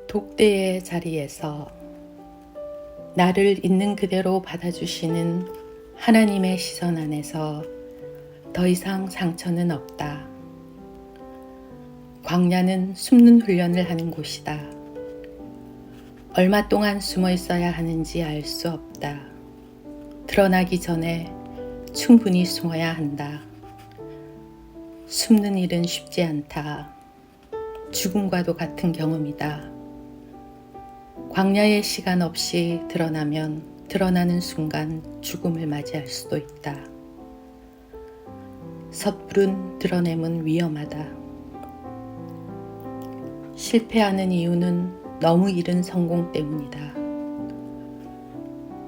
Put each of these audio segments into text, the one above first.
독대의 자리에서 나를 있는 그대로 받아주시는 하나님의 시선 안에서 더 이상 상처는 없다. 광야는 숨는 훈련을 하는 곳이다. 얼마 동안 숨어 있어야 하는지 알 수 없다. 드러나기 전에 충분히 숨어야 한다. 숨는 일은 쉽지 않다. 죽음과도 같은 경험이다. 광야의 시간 없이 드러나면 드러나는 순간 죽음을 맞이할 수도 있다. 섣부른 드러냄은 위험하다. 실패하는 이유는 너무 이른 성공 때문이다.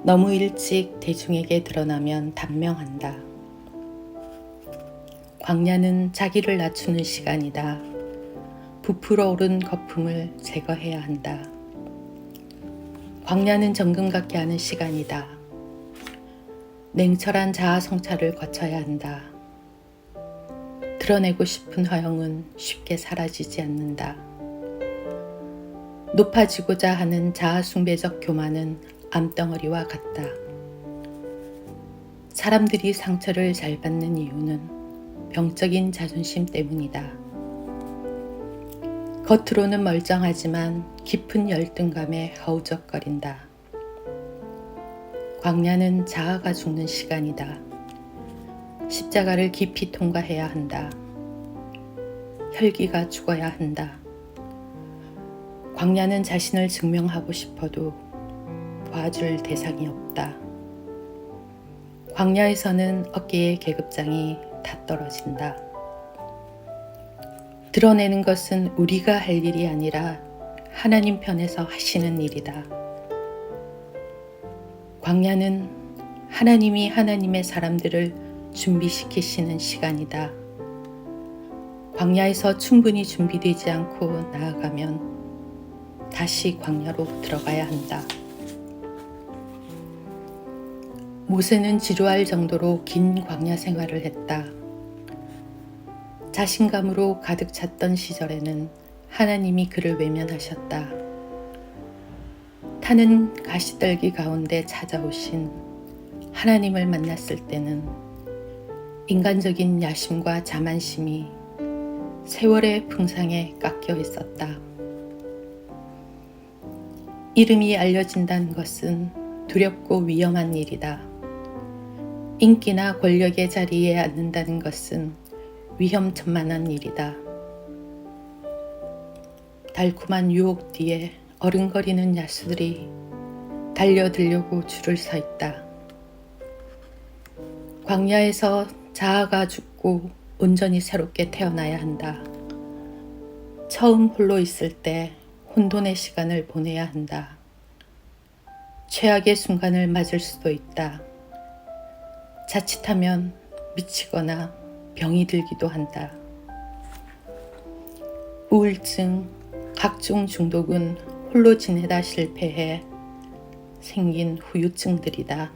너무 일찍 대중에게 드러나면 단명한다. 광야는 자기를 낮추는 시간이다. 부풀어 오른 거품을 제거해야 한다. 광야는 정금 같게 하는 시간이다. 냉철한 자아 성찰을 거쳐야 한다. 드러내고 싶은 허영은 쉽게 사라지지 않는다. 높아지고자 하는 자아 숭배적 교만은 암덩어리와 같다. 사람들이 상처를 잘 받는 이유는 병적인 자존심 때문이다. 겉으로는 멀쩡하지만 깊은 열등감에 허우적거린다. 광야는 자아가 죽는 시간이다. 십자가를 깊이 통과해야 한다. 혈기가 죽어야 한다. 광야는 자신을 증명하고 싶어도 도와줄 대상이 없다. 광야에서는 어깨의 계급장이 다 떨어진다. 드러내는 것은 우리가 할 일이 아니라 하나님 편에서 하시는 일이다. 광야는 하나님이 하나님의 사람들을 준비시키시는 시간이다. 광야에서 충분히 준비되지 않고 나아가면 다시 광야로 들어가야 한다. 모세는 지루할 정도로 긴 광야 생활을 했다. 자신감으로 가득 찼던 시절에는 하나님이 그를 외면하셨다. 타는 가시떨기 가운데 찾아오신 하나님을 만났을 때는 인간적인 야심과 자만심이 세월의 풍상에 깎여 있었다. 이름이 알려진다는 것은 두렵고 위험한 일이다. 인기나 권력의 자리에 앉는다는 것은 위험천만한 일이다. 달콤한 유혹 뒤에 어른거리는 야수들이 달려들려고 줄을 서 있다. 광야에서 자아가 죽고 온전히 새롭게 태어나야 한다. 처음 홀로 있을 때 혼돈의 시간을 보내야 한다. 최악의 순간을 맞을 수도 있다. 자칫하면 미치거나 병이 들기도 한다. 우울증, 각종 중독은 홀로 지내다 실패해 생긴 후유증들이다.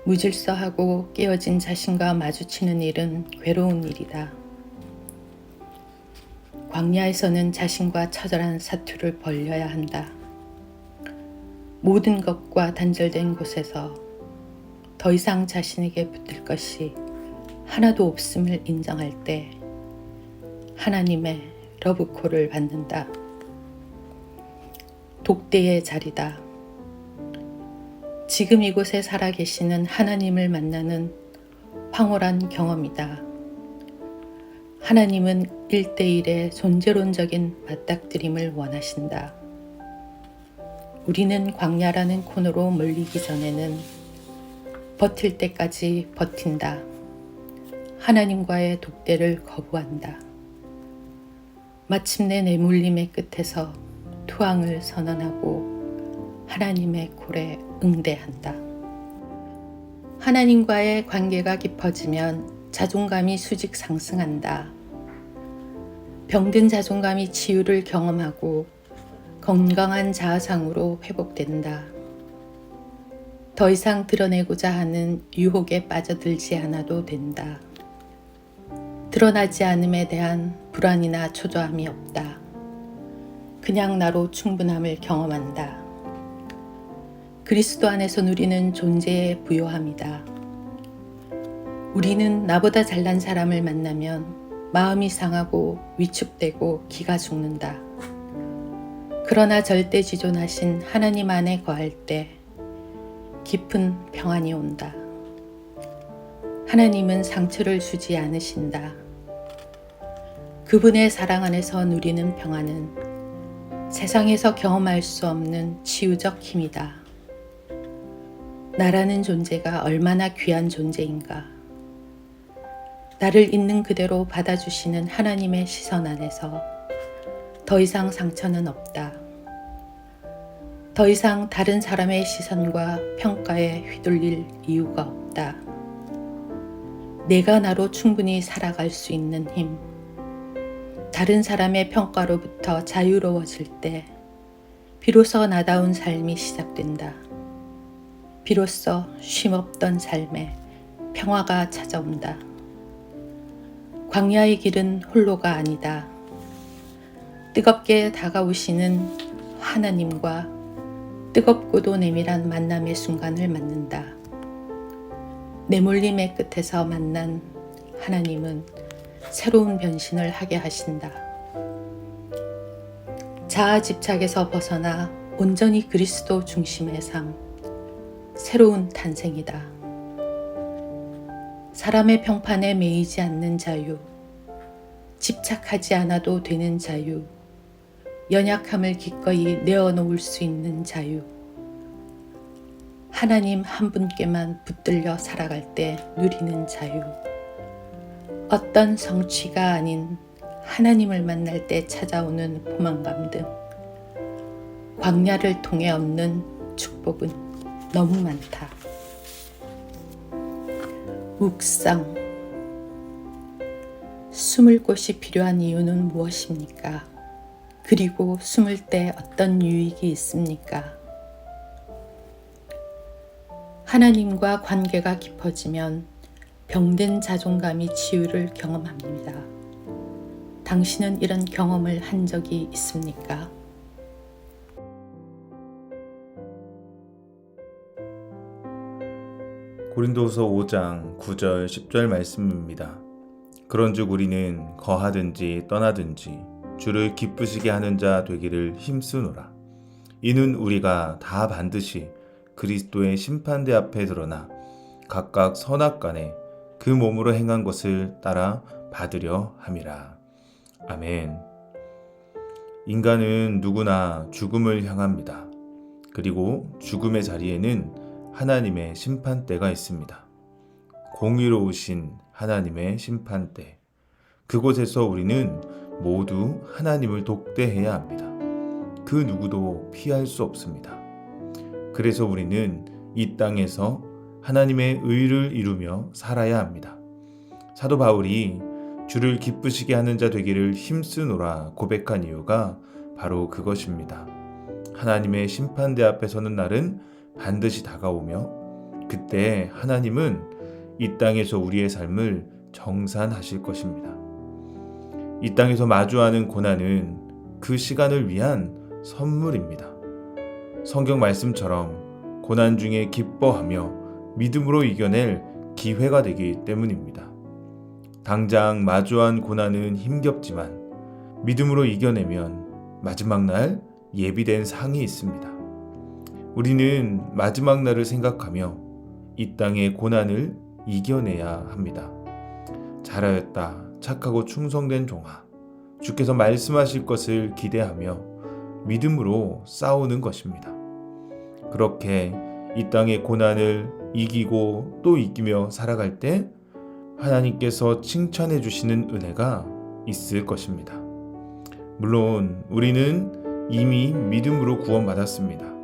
무질서하고 깨어진 자신과 마주치는 일은 괴로운 일이다. 광야에서는 자신과 처절한 사투를 벌여야 한다. 모든 것과 단절된 곳에서 더 이상 자신에게 붙들 것이 하나도 없음을 인정할 때 하나님의 러브콜을 받는다. 독대의 자리다. 지금 이곳에 살아계시는 하나님을 만나는 황홀한 경험이다. 하나님은 1대1의 존재론적인 맞닥뜨림을 원하신다. 우리는 광야라는 코너로 몰리기 전에는 버틸 때까지 버틴다. 하나님과의 독대를 거부한다. 마침내 내몰림의 끝에서 투항을 선언하고 하나님의 콜에 응대한다. 하나님과의 관계가 깊어지면 자존감이 수직 상승한다. 병든 자존감이 치유를 경험하고 건강한 자아상으로 회복된다. 더 이상 드러내고자 하는 유혹에 빠져들지 않아도 된다. 드러나지 않음에 대한 불안이나 초조함이 없다. 그냥 나로 충분함을 경험한다. 그리스도 안에서 누리는 존재의 부요함이다. 우리는 나보다 잘난 사람을 만나면 마음이 상하고 위축되고 기가 죽는다. 그러나 절대지존하신 하나님 안에 거할 때 깊은 평안이 온다. 하나님은 상처를 주지 않으신다. 그분의 사랑 안에서 누리는 평안은 세상에서 경험할 수 없는 치유적 힘이다. 나라는 존재가 얼마나 귀한 존재인가. 나를 있는 그대로 받아주시는 하나님의 시선 안에서 더 이상 상처는 없다. 더 이상 다른 사람의 시선과 평가에 휘둘릴 이유가 없다. 내가 나로 충분히 살아갈 수 있는 힘, 다른 사람의 평가로부터 자유로워질 때 비로소 나다운 삶이 시작된다. 비로소 쉼없던 삶에 평화가 찾아온다. 광야의 길은 홀로가 아니다. 뜨겁게 다가오시는 하나님과 뜨겁고도 내밀한 만남의 순간을 맞는다. 내몰림의 끝에서 만난 하나님은 새로운 변신을 하게 하신다. 자아 집착에서 벗어나 온전히 그리스도 중심의 삶, 새로운 탄생이다. 사람의 평판에 매이지 않는 자유, 집착하지 않아도 되는 자유, 연약함을 기꺼이 내어놓을 수 있는 자유, 하나님 한 분께만 붙들려 살아갈 때 누리는 자유, 어떤 성취가 아닌 하나님을 만날 때 찾아오는 포만감 등 광야를 통해 얻는 축복은 너무 많다. 묵상. 숨을 곳이 필요한 이유는 무엇입니까? 그리고 숨을 때 어떤 유익이 있습니까? 하나님과 관계가 깊어지면 병든 자존감이 치유를 경험합니다. 당신은 이런 경험을 한 적이 있습니까? 고린도후서 5장 9절 10절 말씀입니다. 그런즉 우리는 거하든지 떠나든지 주를 기쁘시게 하는 자 되기를 힘쓰노라. 이는 우리가 다 반드시 그리스도의 심판대 앞에 드러나 각각 선악간에 그 몸으로 행한 것을 따라 받으려 함이라. 아멘. 인간은 누구나 죽음을 향합니다. 그리고 죽음의 자리에는 하나님의 심판대가 있습니다. 공의로우신 하나님의 심판대. 그곳에서 우리는 모두 하나님을 독대해야 합니다. 그 누구도 피할 수 없습니다. 그래서 우리는 이 땅에서 하나님의 의를 이루며 살아야 합니다. 사도 바울이 주를 기쁘시게 하는 자 되기를 힘쓰노라 고백한 이유가 바로 그것입니다. 하나님의 심판대 앞에 서는 날은 반드시 다가오며 그때 하나님은 이 땅에서 우리의 삶을 정산하실 것입니다. 이 땅에서 마주하는 고난은 그 시간을 위한 선물입니다. 성경 말씀처럼 고난 중에 기뻐하며 믿음으로 이겨낼 기회가 되기 때문입니다. 당장 마주한 고난은 힘겹지만 믿음으로 이겨내면 마지막 날 예비된 상이 있습니다. 우리는 마지막 날을 생각하며 이 땅의 고난을 이겨내야 합니다. 잘하였다, 착하고 충성된 종아. 주께서 말씀하실 것을 기대하며 믿음으로 싸우는 것입니다. 그렇게 이 땅의 고난을 이기고 또 이기며 살아갈 때 하나님께서 칭찬해 주시는 은혜가 있을 것입니다. 물론 우리는 이미 믿음으로 구원받았습니다.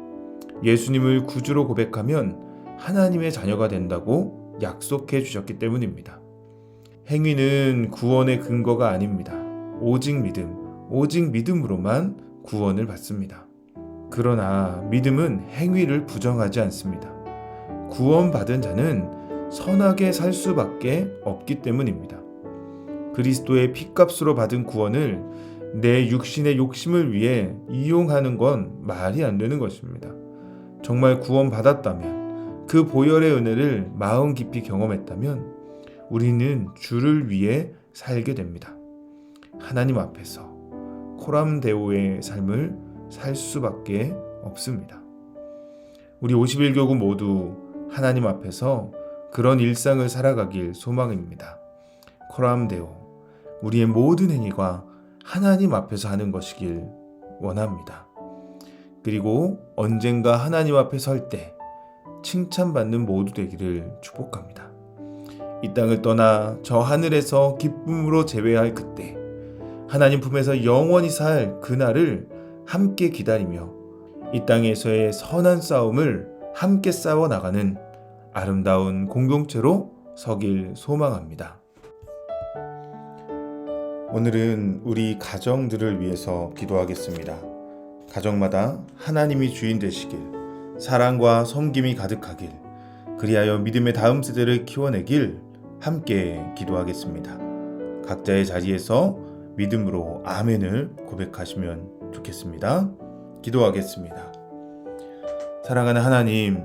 예수님을 구주로 고백하면 하나님의 자녀가 된다고 약속해 주셨기 때문입니다. 행위는 구원의 근거가 아닙니다. 오직 믿음으로만 구원을 받습니다. 그러나 믿음은 행위를 부정하지 않습니다. 구원받은 자는 선하게 살 수밖에 없기 때문입니다. 그리스도의 피값으로 받은 구원을 내 육신의 욕심을 위해 이용하는 건 말이 안 되는 것입니다. 정말 구원받았다면, 그 보혈의 은혜를 마음 깊이 경험했다면 우리는 주를 위해 살게 됩니다. 하나님 앞에서 코람데오의 삶을 살 수밖에 없습니다. 우리 51교구 모두 하나님 앞에서 그런 일상을 살아가길 소망입니다. 코람데오, 우리의 모든 행위가 하나님 앞에서 하는 것이길 원합니다. 그리고 언젠가 하나님 앞에 설 때 칭찬받는 모두 되기를 축복합니다. 이 땅을 떠나 저 하늘에서 기쁨으로 재회할 그때, 하나님 품에서 영원히 살 그날을 함께 기다리며 이 땅에서의 선한 싸움을 함께 싸워나가는 아름다운 공동체로 서길 소망합니다. 오늘은 우리 가정들을 위해서 기도하겠습니다. 가정마다 하나님이 주인 되시길, 사랑과 섬김이 가득하길, 그리하여 믿음의 다음 세대를 키워내길 함께 기도하겠습니다. 각자의 자리에서 믿음으로 아멘을 고백하시면 좋겠습니다. 기도하겠습니다. 사랑하는 하나님,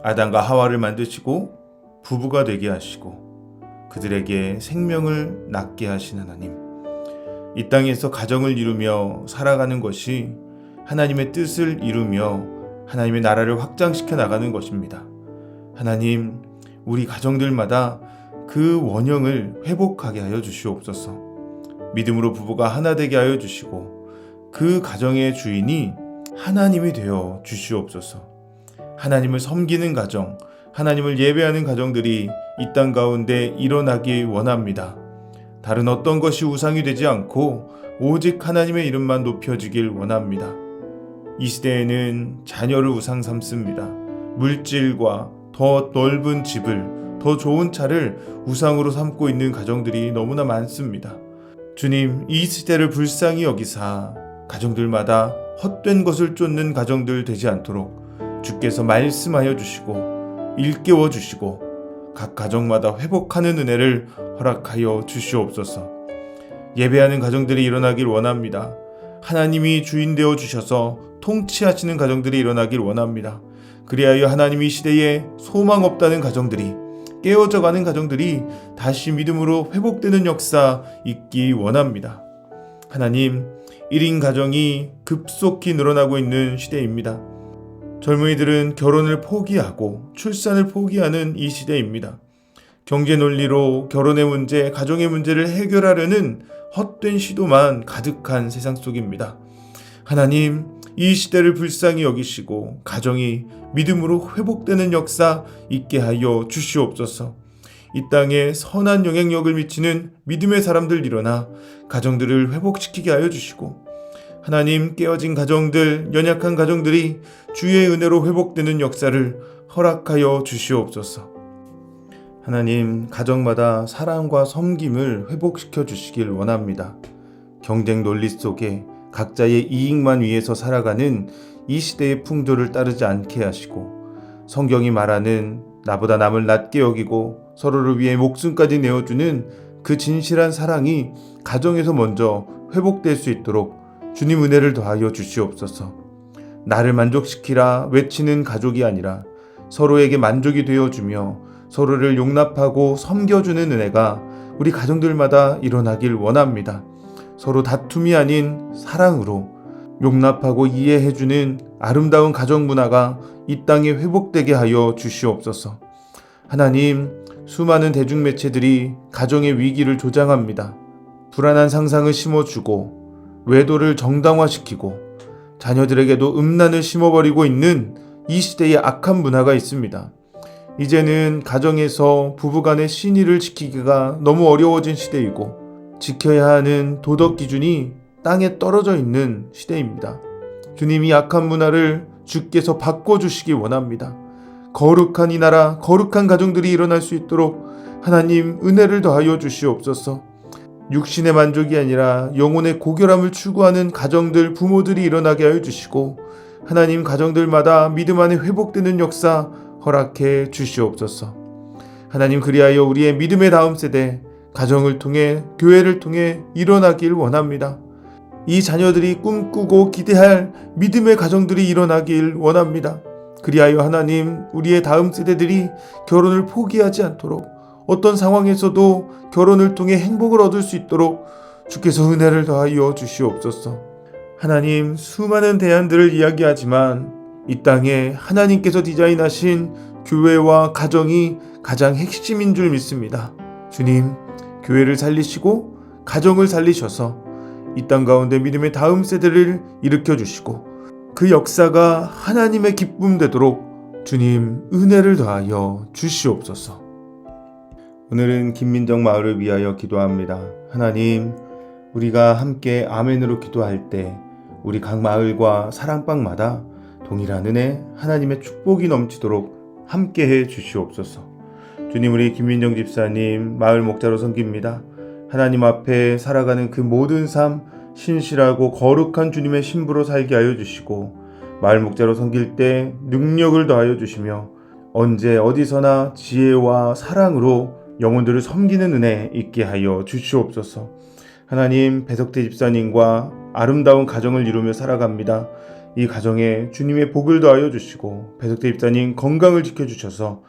아담과 하와를 만드시고 부부가 되게 하시고 그들에게 생명을 낳게 하신 하나님, 이 땅에서 가정을 이루며 살아가는 것이 하나님의 뜻을 이루며 하나님의 나라를 확장시켜 나가는 것입니다. 하나님, 우리 가정들마다 그 원형을 회복하게 하여 주시옵소서. 믿음으로 부부가 하나 되게 하여 주시고 그 가정의 주인이 하나님이 되어 주시옵소서. 하나님을 섬기는 가정, 하나님을 예배하는 가정들이 이 땅 가운데 일어나기 원합니다. 다른 어떤 것이 우상이 되지 않고 오직 하나님의 이름만 높여지길 원합니다. 이 시대에는 자녀를 우상 삼습니다. 물질과 더 넓은 집을, 더 좋은 차를 우상으로 삼고 있는 가정들이 너무나 많습니다. 주님, 이 시대를 불쌍히 여기사 가정들마다 헛된 것을 쫓는 가정들 되지 않도록 주께서 말씀하여 주시고 일깨워 주시고 각 가정마다 회복하는 은혜를 허락하여 주시옵소서. 예배하는 가정들이 일어나길 원합니다. 하나님이 주인 되어 주셔서 통치하시는 가정들이 일어나길 원합니다. 그리하여 하나님이 이 시대에 소망 없다는 가정들이, 깨어져 가는 가정들이 다시 믿음으로 회복되는 역사 있기 원합니다. 하나님, 1인 가정이 급속히 늘어나고 있는 시대입니다. 젊은이들은 결혼을 포기하고 출산을 포기하는 이 시대입니다. 경제 논리로 결혼의 문제, 가정의 문제를 해결하려는 헛된 시도만 가득한 세상 속입니다. 하나님, 이 시대를 불쌍히 여기시고 가정이 믿음으로 회복되는 역사 있게 하여 주시옵소서. 이 땅에 선한 영향력을 미치는 믿음의 사람들 일어나 가정들을 회복시키게 하여 주시고, 하나님, 깨어진 가정들, 연약한 가정들이 주의 은혜로 회복되는 역사를 허락하여 주시옵소서. 하나님, 가정마다 사랑과 섬김을 회복시켜 주시길 원합니다. 경쟁 논리 속에 각자의 이익만 위해서 살아가는 이 시대의 풍조를 따르지 않게 하시고, 성경이 말하는 나보다 남을 낮게 여기고 서로를 위해 목숨까지 내어주는 그 진실한 사랑이 가정에서 먼저 회복될 수 있도록 주님 은혜를 더하여 주시옵소서. 나를 만족시키라 외치는 가족이 아니라 서로에게 만족이 되어주며 서로를 용납하고 섬겨주는 은혜가 우리 가정들마다 일어나길 원합니다. 서로 다툼이 아닌 사랑으로 용납하고 이해해주는 아름다운 가정 문화가 이 땅에 회복되게 하여 주시옵소서. 하나님, 수많은 대중매체들이 가정의 위기를 조장합니다. 불안한 상상을 심어주고 외도를 정당화시키고 자녀들에게도 음란을 심어버리고 있는 이 시대의 악한 문화가 있습니다. 이제는 가정에서 부부간의 신의를 지키기가 너무 어려워진 시대이고 지켜야 하는 도덕 기준이 땅에 떨어져 있는 시대입니다. 주님이 악한 문화를 주께서 바꿔주시기 원합니다. 거룩한 이 나라, 거룩한 가정들이 일어날 수 있도록 하나님 은혜를 더하여 주시옵소서. 육신의 만족이 아니라 영혼의 고결함을 추구하는 가정들, 부모들이 일어나게 하여 주시고, 하나님, 가정들마다 믿음 안에 회복되는 역사 허락해 주시옵소서. 하나님, 그리하여 우리의 믿음의 다음 세대, 가정을 통해 교회를 통해 일어나길 원합니다. 이 자녀들이 꿈꾸고 기대할 믿음의 가정들이 일어나길 원합니다. 그리하여 하나님, 우리의 다음 세대들이 결혼을 포기하지 않도록, 어떤 상황에서도 결혼을 통해 행복을 얻을 수 있도록 주께서 은혜를 더하여 주시옵소서. 하나님, 수많은 대안들을 이야기하지만 이 땅에 하나님께서 디자인하신 교회와 가정이 가장 핵심인 줄 믿습니다. 주님, 교회를 살리시고 가정을 살리셔서 이 땅 가운데 믿음의 다음 세대를 일으켜 주시고 그 역사가 하나님의 기쁨 되도록 주님 은혜를 더하여 주시옵소서. 오늘은 김민정 마을을 위하여 기도합니다. 하나님, 우리가 함께 아멘으로 기도할 때 우리 각 마을과 사랑방마다 동일한 은혜, 하나님의 축복이 넘치도록 함께해 주시옵소서. 주님, 우리 김민정 집사님 마을 목자로 섬깁니다. 하나님 앞에 살아가는 그 모든 삶 신실하고 거룩한 주님의 신부로 살게 하여 주시고, 마을 목자로 섬길 때 능력을 더하여 주시며 언제 어디서나 지혜와 사랑으로 영혼들을 섬기는 은혜 있게 하여 주시옵소서. 하나님, 배석태 집사님과 아름다운 가정을 이루며 살아갑니다. 이 가정에 주님의 복을 더하여 주시고 배석태 집사님 건강을 지켜주셔서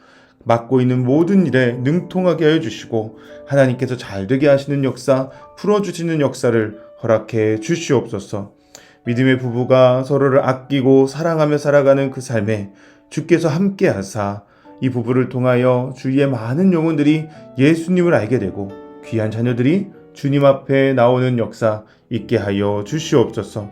맡고 있는 모든 일에 능통하게 하여 주시고 하나님께서 잘되게 하시는 역사, 풀어주시는 역사를 허락해 주시옵소서. 믿음의 부부가 서로를 아끼고 사랑하며 살아가는 그 삶에 주께서 함께 하사 이 부부를 통하여 주위의 많은 영혼들이 예수님을 알게 되고 귀한 자녀들이 주님 앞에 나오는 역사 있게 하여 주시옵소서.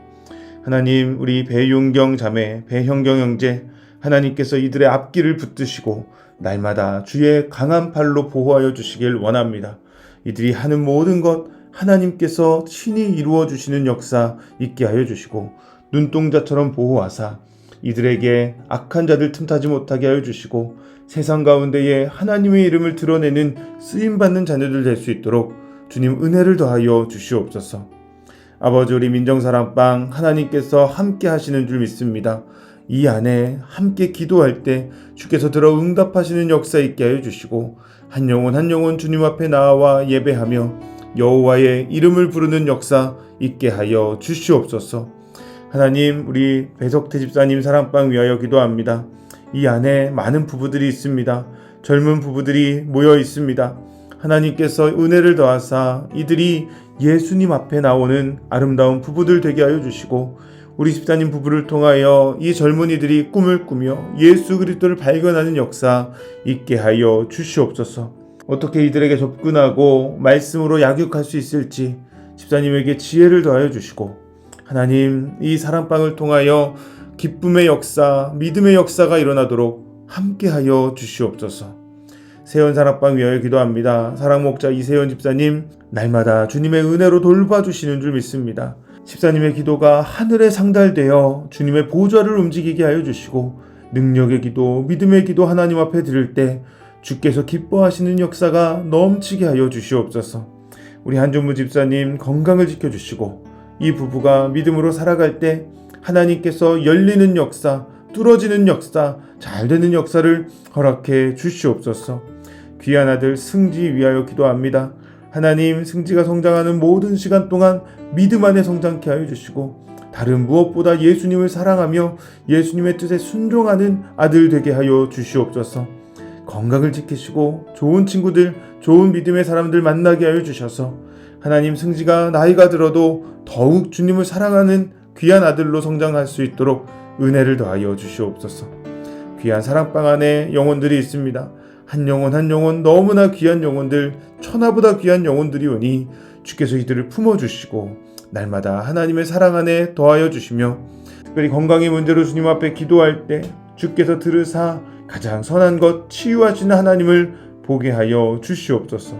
하나님, 우리 배윤경 자매, 배형경 형제, 하나님께서 이들의 앞길을 붙드시고 날마다 주의 강한 팔로 보호하여 주시길 원합니다. 이들이 하는 모든 것 하나님께서 친히 이루어 주시는 역사 있게 하여 주시고 눈동자처럼 보호하사 이들에게 악한 자들 틈타지 못하게 하여 주시고 세상 가운데에 하나님의 이름을 드러내는 쓰임받는 자녀들 될 수 있도록 주님 은혜를 더하여 주시옵소서. 아버지, 우리 민정사랑방 하나님께서 함께 하시는 줄 믿습니다. 이 안에 함께 기도할 때 주께서 들어 응답하시는 역사 있게 하여 주시고 한 영혼 한 영혼 주님 앞에 나와 예배하며 여호와의 이름을 부르는 역사 있게 하여 주시옵소서. 하나님, 우리 배석태 집사님 사랑방 위하여 기도합니다. 이 안에 많은 부부들이 있습니다. 젊은 부부들이 모여 있습니다. 하나님께서 은혜를 더하사 이들이 예수님 앞에 나오는 아름다운 부부들 되게 하여 주시고 우리 집사님 부부를 통하여 이 젊은이들이 꿈을 꾸며 예수 그리스도를 발견하는 역사 있게 하여 주시옵소서. 어떻게 이들에게 접근하고 말씀으로 약육할 수 있을지 집사님에게 지혜를 더하여 주시고 하나님, 이 사랑방을 통하여 기쁨의 역사, 믿음의 역사가 일어나도록 함께하여 주시옵소서. 세연 사랑방 위하여 기도합니다. 사랑목자 이세연 집사님, 날마다 주님의 은혜로 돌봐주시는 줄 믿습니다. 집사님의 기도가 하늘에 상달되어 주님의 보좌를 움직이게 하여 주시고 능력의 기도, 믿음의 기도 하나님 앞에 드릴 때 주께서 기뻐하시는 역사가 넘치게 하여 주시옵소서. 우리 한준무 집사님 건강을 지켜주시고 이 부부가 믿음으로 살아갈 때 하나님께서 열리는 역사, 뚫어지는 역사, 잘되는 역사를 허락해 주시옵소서. 귀한 아들 승지 위하여 기도합니다. 하나님, 승지가 성장하는 모든 시간 동안 믿음 안에 성장케 하여 주시고 다른 무엇보다 예수님을 사랑하며 예수님의 뜻에 순종하는 아들 되게 하여 주시옵소서. 건강을 지키시고 좋은 친구들, 좋은 믿음의 사람들 만나게 하여 주셔서 하나님, 승지가 나이가 들어도 더욱 주님을 사랑하는 귀한 아들로 성장할 수 있도록 은혜를 더하여 주시옵소서. 귀한 사랑방 안에 영혼들이 있습니다. 한 영혼 한 영혼 너무나 귀한 영혼들, 천하보다 귀한 영혼들이 오니 주께서 이들을 품어주시고 날마다 하나님의 사랑 안에 더하여 주시며 특별히 건강의 문제로 주님 앞에 기도할 때 주께서 들으사 가장 선한 것 치유하시는 하나님을 보게 하여 주시옵소서.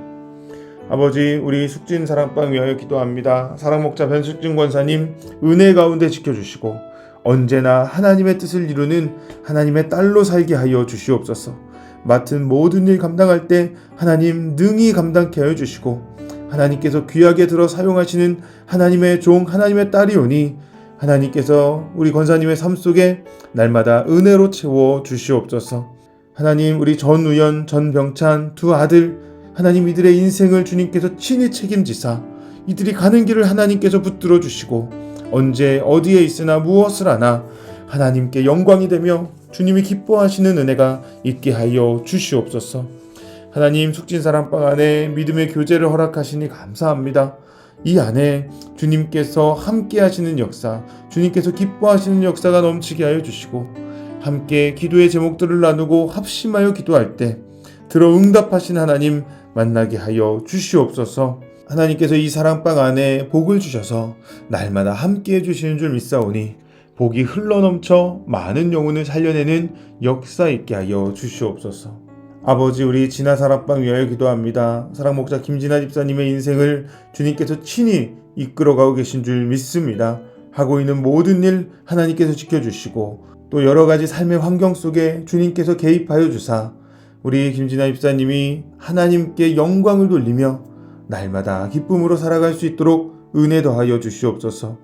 아버지, 우리 숙진 사랑방 위하여 기도합니다. 사랑목자 변숙진 권사님 은혜 가운데 지켜주시고 언제나 하나님의 뜻을 이루는 하나님의 딸로 살게 하여 주시옵소서. 맡은 모든 일 감당할 때 하나님 능히 감당케 하여 주시고 하나님께서 귀하게 들어 사용하시는 하나님의 종, 하나님의 딸이 오니 하나님께서 우리 권사님의 삶 속에 날마다 은혜로 채워 주시옵소서. 하나님, 우리 전우연, 전병찬 두 아들 하나님 이들의 인생을 주님께서 친히 책임지사 이들이 가는 길을 하나님께서 붙들어 주시고 언제 어디에 있으나 무엇을 하나 하나님께 영광이 되며 주님이 기뻐하시는 은혜가 있게 하여 주시옵소서. 하나님, 숙진사랑방 안에 믿음의 교제를 허락하시니 감사합니다. 이 안에 주님께서 함께 하시는 역사, 주님께서 기뻐하시는 역사가 넘치게 하여 주시고 함께 기도의 제목들을 나누고 합심하여 기도할 때 들어 응답하신 하나님 만나게 하여 주시옵소서. 하나님께서 이 사랑방 안에 복을 주셔서 날마다 함께 해주시는 줄 믿사오니 복이 흘러넘쳐 많은 영혼을 살려내는 역사 있게 하여 주시옵소서. 아버지, 우리 진화 사랑방 위하여 기도합니다. 사랑목자 김진아 집사님의 인생을 주님께서 친히 이끌어가고 계신 줄 믿습니다. 하고 있는 모든 일 하나님께서 지켜주시고 또 여러 가지 삶의 환경 속에 주님께서 개입하여 주사 우리 김진아 집사님이 하나님께 영광을 돌리며 날마다 기쁨으로 살아갈 수 있도록 은혜 더하여 주시옵소서.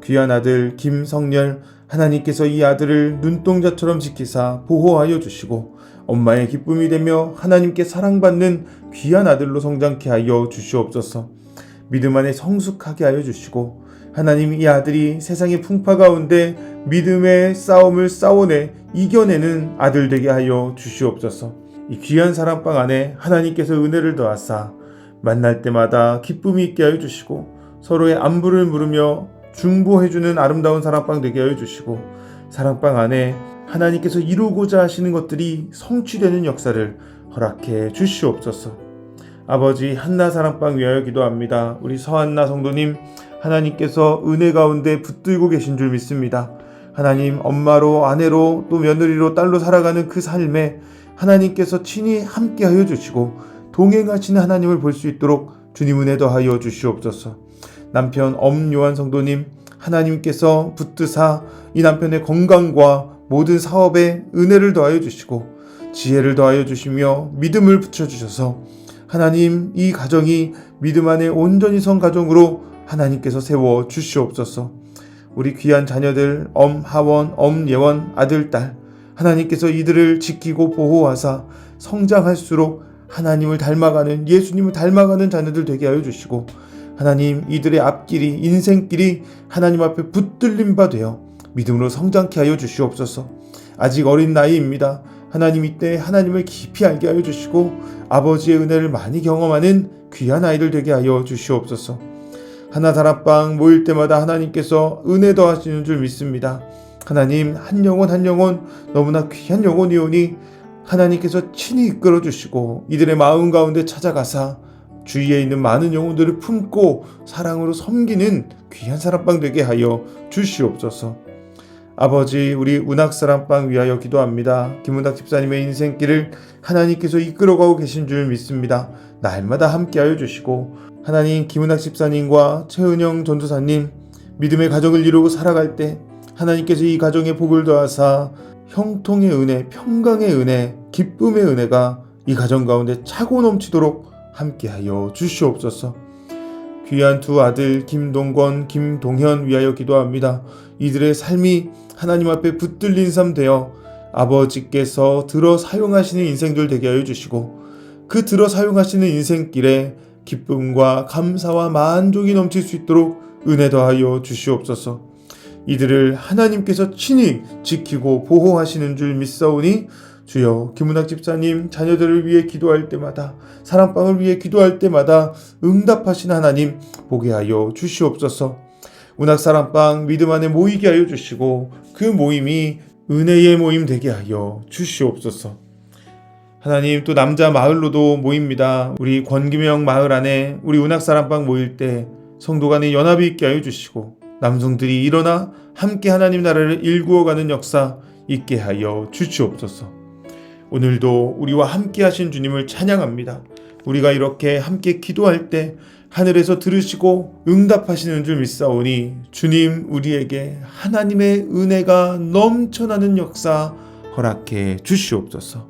귀한 아들 김성렬, 하나님께서 이 아들을 눈동자처럼 지키사 보호하여 주시고 엄마의 기쁨이 되며 하나님께 사랑받는 귀한 아들로 성장케 하여 주시옵소서. 믿음 안에 성숙하게 하여 주시고 하나님, 이 아들이 세상의 풍파 가운데 믿음의 싸움을 싸워내 이겨내는 아들 되게 하여 주시옵소서. 이 귀한 사랑방 안에 하나님께서 은혜를 더하사 만날 때마다 기쁨이 있게 하여 주시고 서로의 안부를 물으며 중보해주는 아름다운 사랑방 되게 하여 주시고 사랑방 안에 하나님께서 이루고자 하시는 것들이 성취되는 역사를 허락해 주시옵소서. 아버지, 한나 사랑방 위하여 기도합니다. 우리 서한나 성도님, 하나님께서 은혜 가운데 붙들고 계신 줄 믿습니다. 하나님, 엄마로 아내로 또 며느리로 딸로 살아가는 그 삶에 하나님께서 친히 함께하여 주시고 동행하시는 하나님을 볼 수 있도록 주님 은혜 더하여 주시옵소서. 남편 엄요한 성도님, 하나님께서 붙드사 이 남편의 건강과 모든 사업에 은혜를 더하여 주시고 지혜를 더하여 주시며 믿음을 붙여주셔서 하나님, 이 가정이 믿음 안에 온전히 선 가정으로 하나님께서 세워 주시옵소서. 우리 귀한 자녀들 엄하원, 엄예원, 아들, 딸, 하나님께서 이들을 지키고 보호하사 성장할수록 하나님을 닮아가는, 예수님을 닮아가는 자녀들 되게 하여 주시고 하나님, 이들의 앞길이, 인생길이 하나님 앞에 붙들림 바 되어 믿음으로 성장케 하여 주시옵소서. 아직 어린 나이입니다. 하나님, 이때 하나님을 깊이 알게 하여 주시고 아버지의 은혜를 많이 경험하는 귀한 아이들 되게 하여 주시옵소서. 하나 사랑방 모일 때마다 하나님께서 은혜 더하시는 줄 믿습니다. 하나님, 한 영혼 한 영혼 너무나 귀한 영혼이오니 하나님께서 친히 이끌어 주시고 이들의 마음 가운데 찾아가사 주위에 있는 많은 영혼들을 품고 사랑으로 섬기는 귀한 사랑방 되게 하여 주시옵소서. 아버지, 우리 운학사랑방 위하여 기도합니다. 김운학 집사님의 인생길을 하나님께서 이끌어가고 계신 줄 믿습니다. 날마다 함께하여 주시고 하나님, 김운학 집사님과 최은영 전도사님 믿음의 가정을 이루고 살아갈 때 하나님께서 이 가정에 복을 더하사 형통의 은혜, 평강의 은혜, 기쁨의 은혜가 이 가정 가운데 차고 넘치도록 함께하여 주시옵소서. 귀한 두 아들 김동건, 김동현 위하여 기도합니다. 이들의 삶이 하나님 앞에 붙들린 삶 되어 아버지께서 들어 사용하시는 인생들 되게 하여 주시고 그 들어 사용하시는 인생길에 기쁨과 감사와 만족이 넘칠 수 있도록 은혜 더하여 주시옵소서. 이들을 하나님께서 친히 지키고 보호하시는 줄 믿사오니 주여, 김은학 집사님 자녀들을 위해 기도할 때마다, 사랑방을 위해 기도할 때마다 응답하신 하나님 보게 하여 주시옵소서. 운학사랑방 믿음 안에 모이게 하여 주시고 그 모임이 은혜의 모임 되게 하여 주시옵소서. 하나님, 또 남자 마을로도 모입니다. 우리 권기명 마을 안에 우리 운학사랑방 모일 때 성도 간의 연합이 있게 하여 주시고 남성들이 일어나 함께 하나님 나라를 일구어가는 역사 있게 하여 주시옵소서. 오늘도 우리와 함께 하신 주님을 찬양합니다. 우리가 이렇게 함께 기도할 때 하늘에서 들으시고 응답하시는 줄 믿사오니 주님, 우리에게 하나님의 은혜가 넘쳐나는 역사 허락해 주시옵소서.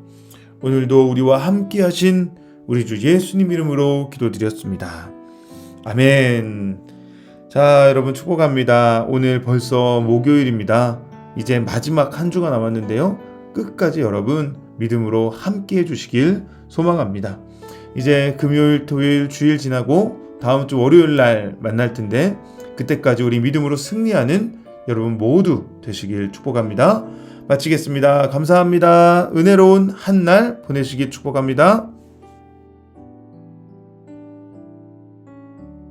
오늘도 우리와 함께 하신 우리 주 예수님 이름으로 기도드렸습니다. 아멘. 자, 여러분 축복합니다. 오늘 벌써 목요일입니다. 이제 마지막 한 주가 남았는데요. 끝까지 여러분 믿음으로 함께 해주시길 소망합니다. 이제 금요일, 토요일, 주일 지나고 다음 주 월요일 날 만날 텐데 그때까지 우리 믿음으로 승리하는 여러분 모두 되시길 축복합니다. 마치겠습니다. 감사합니다. 은혜로운 한 날 보내시길 축복합니다.